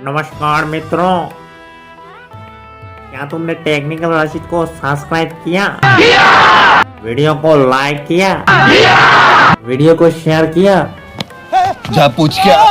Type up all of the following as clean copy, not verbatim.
नमस्कार मित्रों, क्या तुमने टेक्निकल रशीद को सब्सक्राइब किया? वीडियो को लाइक किया? वीडियो को शेयर किया? जा पूछ क्या।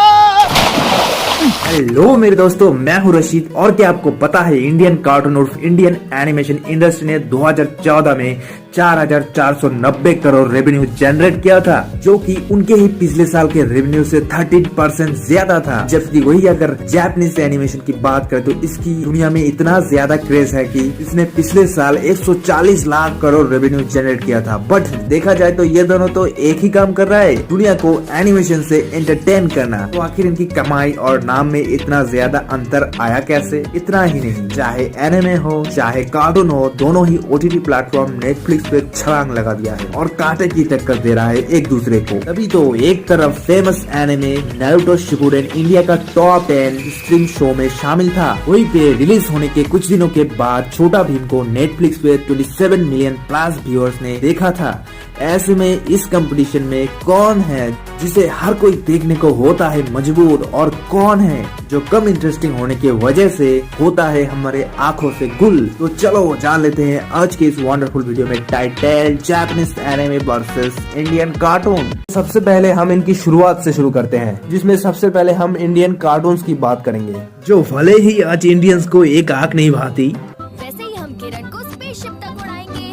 हेलो मेरे दोस्तों, मैं हूं रशीद। और क्या आपको पता है, इंडियन कार्टून और इंडियन एनिमेशन इंडस्ट्री ने 2014 में 4,490 करोड़ रेवेन्यू जनरेट किया था, जो कि उनके ही पिछले साल के रेवेन्यू से 13% ज्यादा था। जबकि वही अगर जापानीज एनिमेशन की बात करें तो इसकी दुनिया में इतना ज्यादा क्रेज है कि इसने पिछले साल 140 लाख करोड़ रेवेन्यू जनरेट किया था। बट देखा जाए तो ये दोनों तो एक ही काम कर रहा है, दुनिया को एनिमेशन से एंटरटेन करना। तो आखिर इनकी कमाई और नाम में इतना ज्यादा अंतर आया कैसे? इतना ही नहीं, चाहे एनिमे हो चाहे कार्टून हो, दोनों ही OTT प्लेटफॉर्म नेटफ्लिक्स पे छलांग लगा दिया है और कांटे की टक्कर दे रहा है एक दूसरे को। तभी तो एक तरफ famous anime Naruto Shippuden India का टॉप 10 स्ट्रीम शो में शामिल था, वहीं पे रिलीज होने के कुछ दिनों के बाद छोटा भीम को नेटफ्लिक्स पे 27 मिलियन प्लस व्यूअर्स ने देखा था। ऐसे में इस कंपटीशन में कौन है जिसे हर कोई देखने को होता है मजबूर, और कौन है जो कम इंटरेस्टिंग होने की वजह से होता है हमारे आंखों से गुल? तो चलो जान लेते हैं आज के इस वंडरफुल वीडियो में title Japanese anime versus Indian cartoon. सबसे पहले हम इनकी शुरुआत से शुरू करते हैं, जिसमें सबसे पहले हम इंडियन कार्टून्स की बात करेंगे, जो भले ही आज इंडियंस को एक आंख नहीं भाती, वैसे ही हम किरण को स्पेसशिप तक उड़ाएंगे।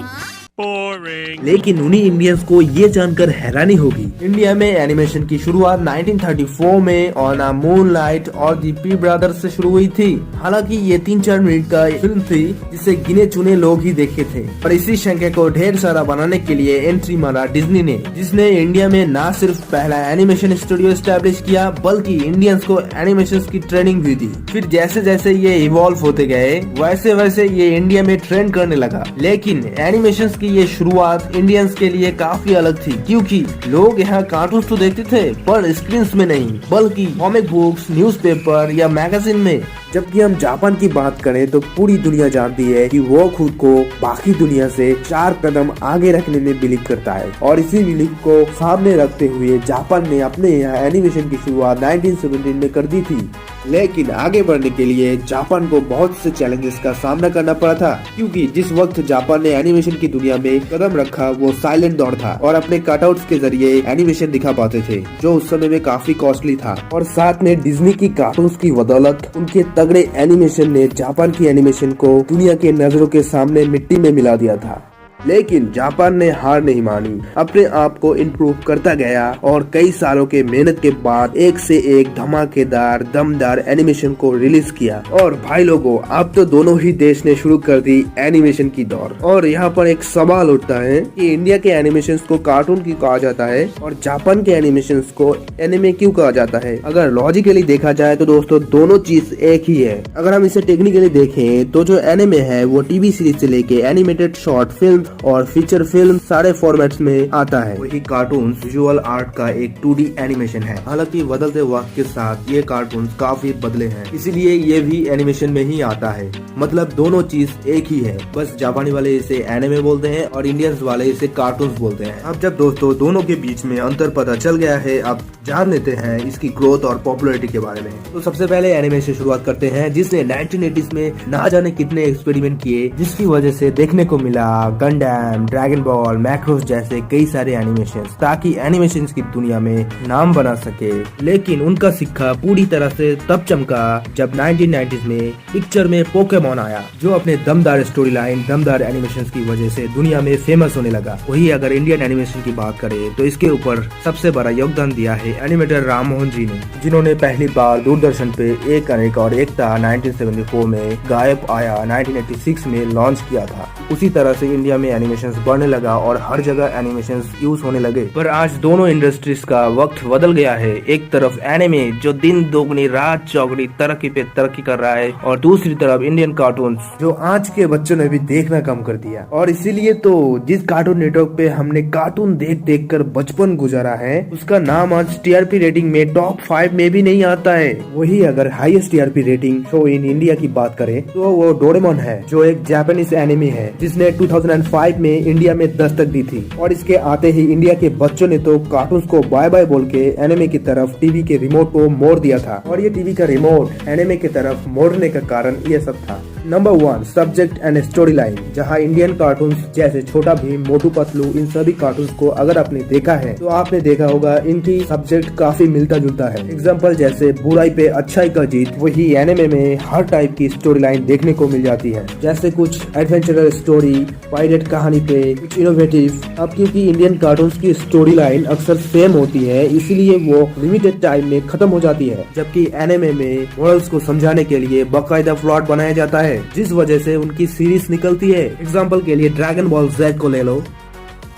लेकिन उन्हीं इंडियंस को ये जानकर हैरानी होगी, इंडिया में एनिमेशन की शुरुआत 1934 में ऑन अ मूनलाइट और दी पी ब्रदर्स से शुरू हुई थी। हालांकि ये 3-4 मिनट का फिल्म थी जिसे गिने चुने लोग ही देखे थे, पर इसी संख्या को ढेर सारा बनाने के लिए एंट्री मारा डिज्नी ने, जिसने इंडिया में न सिर्फ पहला एनिमेशन स्टूडियो एस्टेब्लिश किया बल्कि इंडियंस को एनिमेशन की ट्रेनिंग भी दी। फिर जैसे जैसे ये इवॉल्व होते गए वैसे वैसे ये इंडिया में ट्रेंड करने लगा। लेकिन एनिमेशन की ये शुरुआत इंडियंस के लिए काफी अलग थी, क्योंकि लोग यहाँ कार्टून तो देखते थे पर स्क्रीन में नहीं, बल्कि कॉमिक बुक्स, न्यूज़पेपर या मैगजीन में। जबकि हम जापान की बात करें तो पूरी दुनिया जानती है कि वो खुद को बाकी दुनिया से 4 कदम आगे रखने में बिलीव करता है, और इसी बिलीव को सामने रखते हुए जापान ने अपने यहाँ एनिमेशन की शुरुआत 1917 में कर दी थी। लेकिन आगे बढ़ने के लिए जापान को बहुत से चैलेंजेस का सामना करना पड़ा था, क्योंकि जिस वक्त जापान ने एनिमेशन की दुनिया में कदम रखा वो साइलेंट दौर था, और अपने कटआउट्स के जरिए एनिमेशन दिखा पाते थे, जो उस समय में काफी कॉस्टली था। और साथ में डिज्नी की कार्टून्स की बदौलत उनके तगड़े एनिमेशन ने जापान की एनिमेशन को दुनिया के नजरों के सामने मिट्टी में मिला दिया था। लेकिन जापान ने हार नहीं मानी, अपने आप को इम्प्रूव करता गया और कई सालों के मेहनत के बाद एक से एक धमाकेदार दमदार एनिमेशन को रिलीज किया। और भाई लोगों, अब तो दोनों ही देश ने शुरू कर दी एनिमेशन की दौर। और यहाँ पर एक सवाल उठता है कि इंडिया के एनिमेशन को कार्टून क्यों कहा जाता है और जापान के एनिमेशन को एनिमे क्यों कहा जाता है? अगर लॉजिकली देखा जाए तो दोस्तों दोनों चीज एक ही है। अगर हम इसे टेक्निकली देखें तो जो एनिमे है वो टीवी सीरीज से लेके एनिमेटेड शॉर्ट फिल्म और फीचर फिल्म सारे फॉर्मेट्स में आता है। वही कार्टून विजुअल आर्ट का एक 2D एनिमेशन है। हालांकि बदलते वक्त के साथ ये कार्टून काफी बदले हैं, इसीलिए ये भी एनिमेशन में ही आता है। मतलब दोनों चीज एक ही है, बस जापानी वाले इसे एनिमे बोलते हैं और इंडियंस वाले इसे कार्टून बोलते हैं। अब जब दोस्तों दोनों के बीच में अंतर पता चल गया है, अब जान लेते हैं इसकी ग्रोथ और पॉपुलैरिटी के बारे में। तो सबसे पहले एनिमे से शुरुआत करते हैं, जिसने 1980s में ना जाने कितने एक्सपेरिमेंट किए, जिसकी वजह से देखने को मिला गंडम, ड्रैगन बॉल, मैक्रोस जैसे कई सारे एनिमेशन, ताकि एनिमेशन की दुनिया में नाम बना सके। लेकिन उनका सिक्का पूरी तरह से तब चमका जब 1990s में पिक्चर में पोकेमॉन आया, जो अपने दमदार स्टोरी लाइन, दमदार एनिमेशन की वजह से दुनिया में फेमस होने लगा। वही अगर इंडियन एनिमेशन की बात करें तो इसके ऊपर सबसे बड़ा योगदान दिया है एनिमेटर राम मोहन जी ने, जिन्होंने पहली बार दूरदर्शन पे एक अनेक और एकता 1974 में, गायब आया 1986 में लॉन्च किया था। उसी तरह से इंडिया में एनिमेशन बढ़ने लगा और हर जगह एनिमेशन यूज होने लगे। पर आज दोनों इंडस्ट्रीज का वक्त बदल गया है। एक तरफ एनिमे जो दिन दोगुनी रात चौगुनी तरक्की पे तरक्की कर रहा है, और दूसरी तरफ इंडियन कार्टून जो आज के बच्चों ने भी देखना कम कर दिया। और इसीलिए तो जिस कार्टून नेटवर्क पे हमने कार्टून देख देख कर बचपन गुजारा है, उसका नाम आज TRP रेटिंग में टॉप 5 में भी नहीं आता है। वही अगर highest TRP rating show in India की बात करें तो वो डोरेमोन है, जो एक जापानीज एनिमे है, जिसने 2005 में इंडिया में दस्तक दी थी। और इसके आते ही इंडिया के बच्चों ने तो कार्टून्स को बाय बाय बोल के एनिमे की तरफ टीवी के रिमोट को मोड़ दिया था। और ये टीवी का रिमोट एनिमे की तरफ मोड़ने का कारण ये सब था। Number 1, subject and story line, जहाँ इंडियन कार्टून्स जैसे छोटा भीम, मोटू पतलू, इन सभी कार्टून्स को अगर आपने देखा है तो आपने देखा होगा इनकी सब्जेक्ट काफी मिलता जुलता है। एग्जाम्पल जैसे बुराई पे अच्छाई का जीत, वही एनिमे में हर टाइप की स्टोरी लाइन देखने को मिल जाती है। जैसे कुछ एडवेंचरर स्टोरी, पायरेट कहानी पे, कुछ इनोवेटिव। अब क्योंकि इंडियन कार्टून्स की स्टोरी लाइन अक्सर सेम होती है, इसीलिए वो लिमिटेड टाइम में खत्म हो जाती है, जबकि एनिमे में मॉडल्स को समझाने के लिए बाकायदा प्लॉट बनाया जाता है, जिस वजह से उनकी सीरीज निकलती है। एग्जाम्पल के लिए ड्रैगन बॉल जेड को ले लो।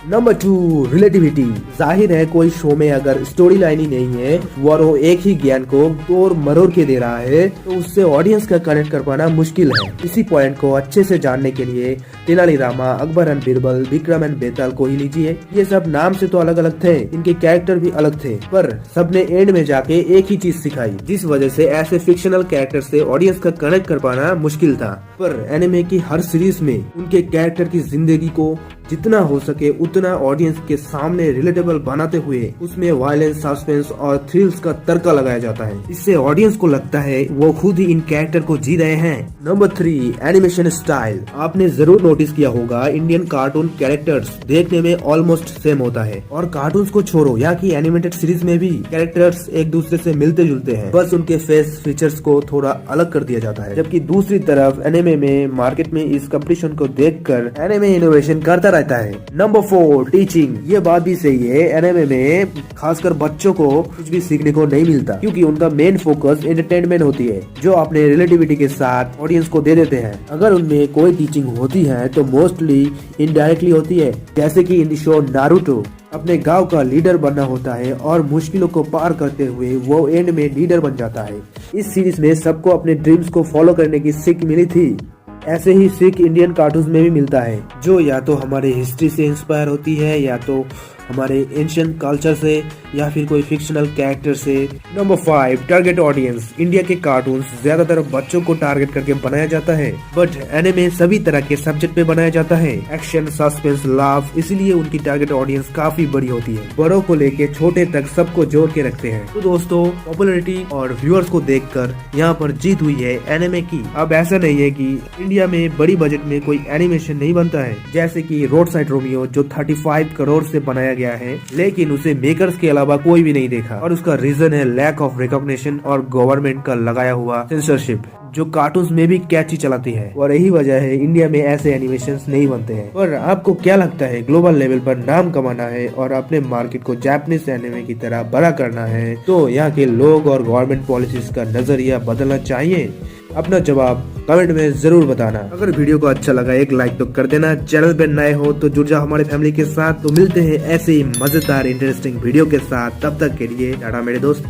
Number 2, relativity. जाहिर है कोई शो में अगर स्टोरी लाइन ही नहीं है और वो एक ही ज्ञान को तोड़ मरोड़ के दे रहा है तो उससे ऑडियंस का कनेक्ट कर पाना मुश्किल है। इसी पॉइंट को अच्छे से जानने के लिए तेनालीरामा, अकबर एंड बीरबल, विक्रम एंड बेताल को ही लीजिए। ये सब नाम से तो अलग अलग थे, इनके कैरेक्टर भी अलग थे, पर सबने एंड में जाके एक ही चीज सिखाई, जिस वजह से ऐसे फिक्शनल कैरेक्टर से ऑडियंस का कनेक्ट कर पाना मुश्किल था। पर एनिमे की हर सीरीज में उनके कैरेक्टर की जिंदगी को जितना हो सके उतना ऑडियंस के सामने रिलेटेबल बनाते हुए उसमें वायलेंस, सस्पेंस और थ्रिल्स का तड़का लगाया जाता है। इससे ऑडियंस को लगता है वो खुद ही इन कैरेक्टर को जी रहे हैं। Number 3, animation style. आपने जरूर नोटिस किया होगा इंडियन कार्टून कैरेक्टर्स देखने में ऑलमोस्ट सेम होता है, और कार्टून्स को छोड़ो यहाँ की एनिमेटेड सीरीज में भी कैरेक्टर्स एक दूसरे से मिलते जुलते हैं, बस उनके फेस फीचर्स को थोड़ा अलग कर दिया जाता है। जबकि दूसरी तरफ एनिमे में मार्केट में इस कंपटीशन को देखकर एनिमे इनोवेशन करता रहता है। Number 4, teaching. ये बात भी सही है, एनिमे में खासकर बच्चों को कुछ भी सीखने को नहीं मिलता, क्योंकि उनका मेन फोकस एंटरटेनमेंट होती है, जो अपने रिलेटिविटी के साथ ऑडियंस को दे देते हैं। अगर उनमें कोई टीचिंग होती है तो मोस्टली इनडायरेक्टली होती है, जैसे कि इन द शो नारुतो अपने गांव का लीडर बनना होता है और मुश्किलों को पार करते हुए वो एंड में लीडर बन जाता है। इस सीरीज में सबको अपने ड्रीम्स को फॉलो करने की सीख मिली थी। ऐसे ही सीख इंडियन कार्टून्स में भी मिलता है, जो या तो हमारे हिस्ट्री से इंस्पायर होती है, या तो हमारे एंशिएंट कल्चर से, या फिर कोई फिक्शनल कैरेक्टर से। Number 5, target audience. इंडिया के कार्टून्स ज्यादातर बच्चों को टारगेट करके बनाया जाता है, बट एनिमे सभी तरह के सब्जेक्ट पे बनाया जाता है, एक्शन, सस्पेंस, लाफ, इसलिए उनकी टारगेट ऑडियंस काफी बड़ी होती है। बड़ों को लेके छोटे तक सबको जोड़ के रखते हैं। तो दोस्तों, पॉपुलैरिटी और व्यूअर्स को देखकर यहाँ पर जीत हुई है एनिमे की। अब ऐसा नहीं है कि इंडिया में बड़ी बजट में कोई एनिमेशन नहीं बनता है, जैसे कि रोड साइड रोमियो जो 35 करोड़ से बनाया गया है, लेकिन उसे मेकर्स के अलावा कोई भी नहीं देखा, और उसका रीजन है लैक ऑफ रिकॉग्निशन और गवर्नमेंट का लगाया हुआ सेंसरशिप, जो कार्टून्स में भी कैची चलाती है। और यही वजह है इंडिया में ऐसे एनिमेशंस नहीं बनते हैं। पर आपको क्या लगता है, ग्लोबल लेवल पर नाम कमाना है और अपने मार्केट को जापानीज एनिमे की तरह बड़ा करना है, तो यहाँ के लोग और गवर्नमेंट पॉलिसीज का नजरिया बदलना चाहिए? अपना जवाब कमेंट में जरूर बताना। अगर वीडियो को अच्छा लगा एक लाइक तो कर देना। चैनल पे नए हो तो जुड़ जाओ हमारे फैमिली के साथ। तो मिलते हैं ऐसे ही मजेदार इंटरेस्टिंग वीडियो के साथ, तब तक के लिए टाटा मेरे दोस्त।